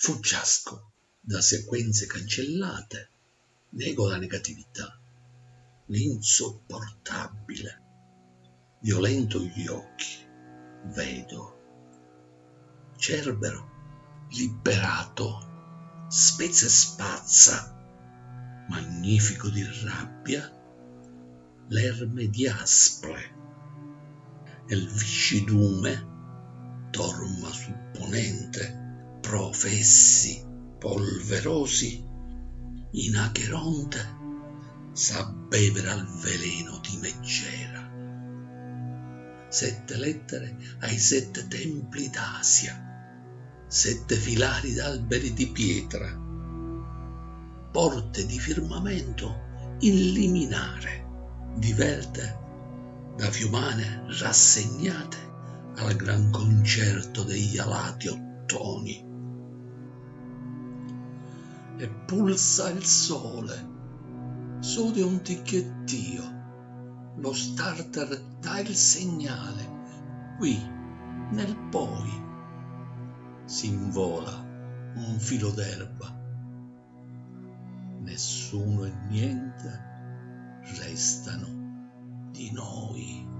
Fuggiasco da sequenze cancellate, nego la negatività, l'insopportabile. Violento gli occhi, vedo. Cerbero, liberato, spezza e spazza, magnifico di rabbia, l'erme di asple, e il viscidume torma supponente, professi polverosi, in Acheronte s'abbevera al veleno di Megera. 7 lettere ai 7 templi d'Asia, 7 filari d'alberi di pietra, porte di firmamento in liminare, diverte da fiumane rassegnate al gran concerto degli alati ottoni. E pulsa il sole, sode un ticchettio, lo starter dà il segnale, qui nel poi s'invola un filo d'erba, nessuno e niente restano di noi.